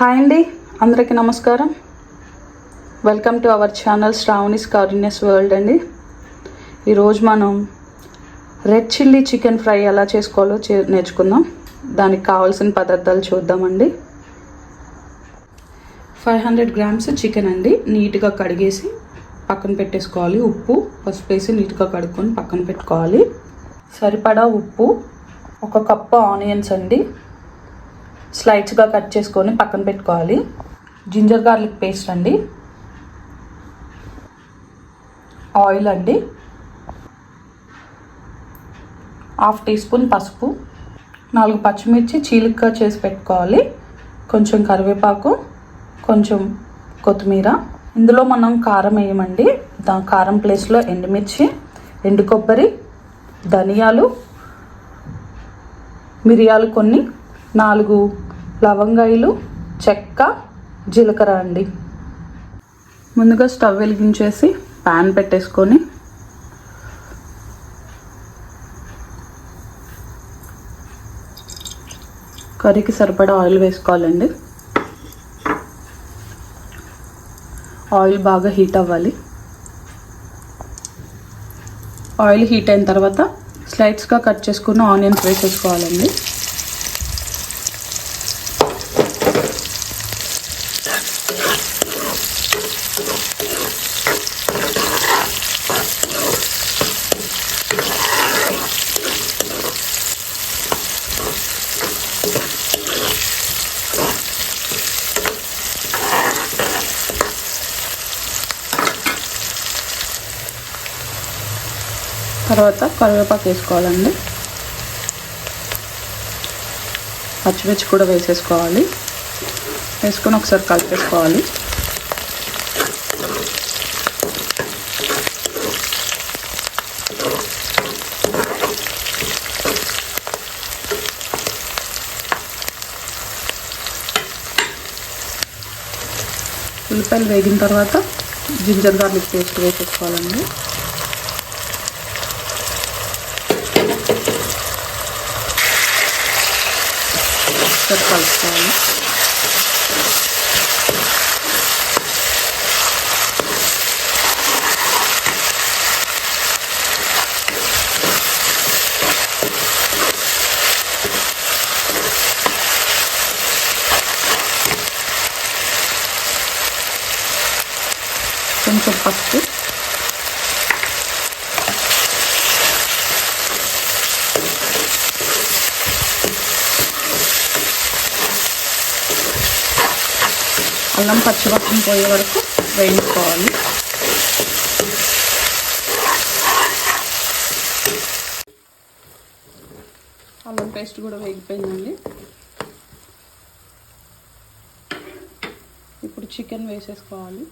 Hi అండి, అందరికీ నమస్కారం. Welcome to our channel Shravani's Karunya's world అండి. ఈరోజు మనం రెడ్ చిల్లీ చికెన్ ఫ్రై ఎలా చేసుకోవాలో నేర్చుకుందాం. దానికి కావాల్సిన పదార్థాలు చూద్దామండి. 500 grams చికెన్ అండి. నీట్గా కడిగేసి పక్కన పెట్టేసుకోవాలి. ఉప్పు పసుపు వేసి నీట్గా కడుక్కొని పక్కన పెట్టుకోవాలి. సరిపడా ఉప్పు, 1 కప్పు ఆనియన్స్ అండి స్లైడ్స్గా కట్ చేసుకొని పక్కన పెట్టుకోవాలి. జింజర్ గార్లిక్ పేస్ట్ అండి, ఆయిల్ అండి, 1/2 టీ స్పూన్ పసుపు, 4 పచ్చిమిర్చి చీలికగా చేసి పెట్టుకోవాలి, కొంచెం కరివేపాకు, కొంచెం కొత్తిమీర. ఇందులో మనం కారం వేయమండి. కారం ప్లేస్లో ఎండుమిర్చి, ఎండు కొబ్బరి, ధనియాలు, మిరియాలు కొన్ని, 4 లవంగాయలు, చెక్క, జీలకర్ర అండి. ముందుగా స్టవ్ వెలిగించేసి ప్యాన్ పెట్టేసుకొని కర్రీకి సరిపడా ఆయిల్ వేసుకోవాలండి. ఆయిల్ బాగా హీట్ అవ్వాలి. ఆయిల్ హీట్ అయిన తర్వాత స్లైడ్స్గా కట్ చేసుకున్న ఆనియన్స్ వేసేసుకోవాలండి. తర్వాత కరివేపాకు వేసుకోవాలండి. పచ్చిమిర్చి కూడా వేసేసుకోవాలి. వేసుకొని ఒకసారి కలిపేసుకోవాలి. ఉల్లిపాయలు వేగిన తర్వాత జింజర్ గార్లిక్ పేస్ట్ వేసేసుకోవాలండి. కలుపుకోవాలి. కొంచెం పసుపు, అల్లం పచ్చివాసన పోయే వరకు వేయించుకోవాలి. అల్లం పేస్ట్ కూడా వేగిపోయిందండి. ఇప్పుడు చికెన్ వేసేసుకోవాలి.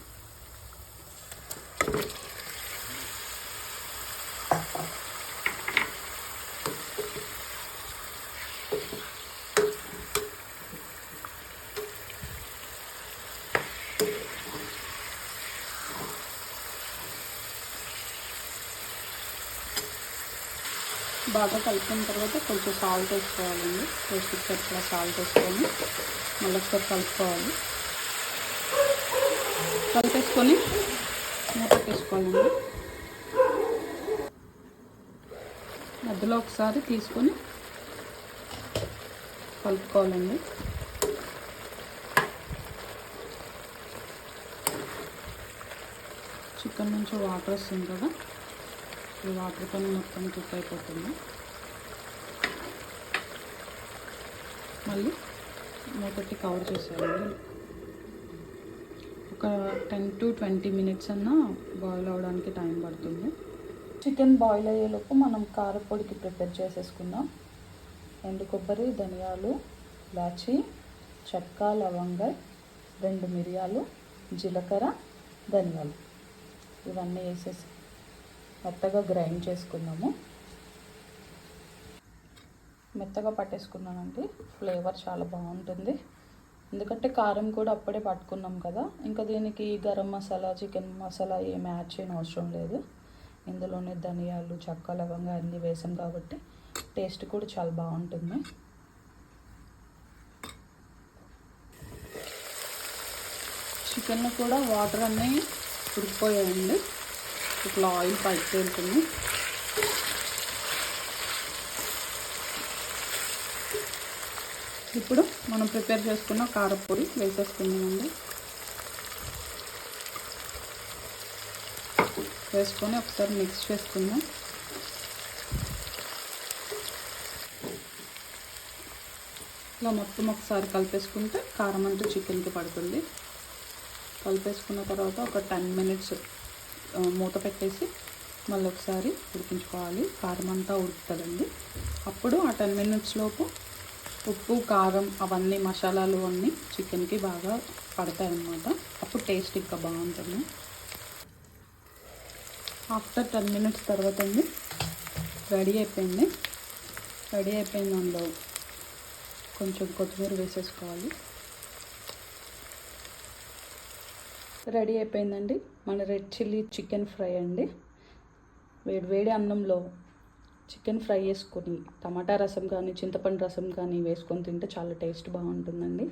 బాగా కలుపుకున్న తర్వాత కొంచెం సాల్ట్ వేసుకోవాలండి. టేస్ట్కి సరిపడా సాల్ట్ వేసుకొని మళ్ళీ ఒకసారి కలుపుకోవాలి. కలిపేసుకొని మూత పెట్టేసుకోవాలండి. మధ్యలో ఒకసారి తీసుకొని కలుపుకోవాలండి. చికెన్ నుంచి వాటర్ వస్తుంది కదా, ఈ వాటర్తో మొత్తం కుక్ అయిపోతుంది. మళ్ళీ మూతకి కవర్ చేసేయాలండి. ఒక 10 to 20 minutes అన్నా బాయిల్ అవ్వడానికి టైం పడుతుంది. చికెన్ బాయిల్ అయ్యేలోపు మనం కారపొడికి ప్రిపేర్ చేసేసుకుందాం. ఎండు కొబ్బరి, ధనియాలు, ఇలాచి, చెక్క, లవంగాయ, 2 మిరియాలు, జీలకర్ర, ధనియాలు ఇవన్నీ వేసేసి మెత్తగా గ్రైండ్ చేసుకుందాము. మెత్తగా పట్టేసుకున్నానండి. ఫ్లేవర్ చాలా బాగుంటుంది. ఎందుకంటే కారం కూడా అప్పుడే పట్టుకున్నాం కదా. ఇంకా దీనికి గరం మసాలా, చికెన్ మసాలా ఏమి యాడ్ చేయని అవసరం లేదు. ఇందులోనే ధనియాలు, చెక్క, లవంగా అన్నీ వేసాం కాబట్టి టేస్ట్ కూడా చాలా బాగుంటుంది. చికెన్లో కూడా వాటర్ అన్నీ ఉడికిపోయాయండి. ఇట్లా ఆయిల్ పైకి తేలుతుంది. ఇప్పుడు మనం ప్రిపేర్ చేసుకున్న కారపొడి వేసేసుకుందామండి. వేసుకొని ఒకసారి మిక్స్ చేసుకుందాం. ఇలా మొత్తం ఒకసారి కలిపేసుకుంటే కారం అంతా చికెన్కి పడుతుంది. కలిపేసుకున్న తర్వాత ఒక 10 మినిట్స్ మూత పెట్టేసి మళ్ళీ ఒకసారి ఉడికించుకోవాలి. కారం అంతా ఉడుకుతుందండి. అప్పుడు ఆ 10 మినిట్స్ లోపు ఉప్పు, కారం అవన్నీ మసాలాలు అన్నీ చికెన్కి బాగా పడతాయి అన్నమాట. అప్పుడు టేస్ట్ ఇంకా బాగుంటుంది. ఆఫ్టర్ 10 మినిట్స్ తర్వాత అండి రెడీ అయిపోయింది. అందులో కొంచెం కొత్తిమీర వేసేసుకోవాలి. రెడీ అయిపోయిందండి మన రెడ్ చిల్లీ చికెన్ ఫ్రై అండి. వేడి అన్నంలో చికెన్ ఫ్రై వేసుకొని టమాటా రసం కానీ చింతపండు రసం కానీ వేసుకొని తింటే చాలా టేస్ట్ బాగుంటుందండి.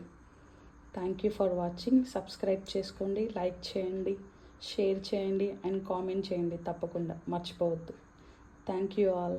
Thank you for watching. Subscribe చేసుకోండి, లైక్ చేయండి, షేర్ చేయండి అండ్ కామెంట్ చేయండి. తప్పకుండా మర్చిపోవద్దు. Thank you all.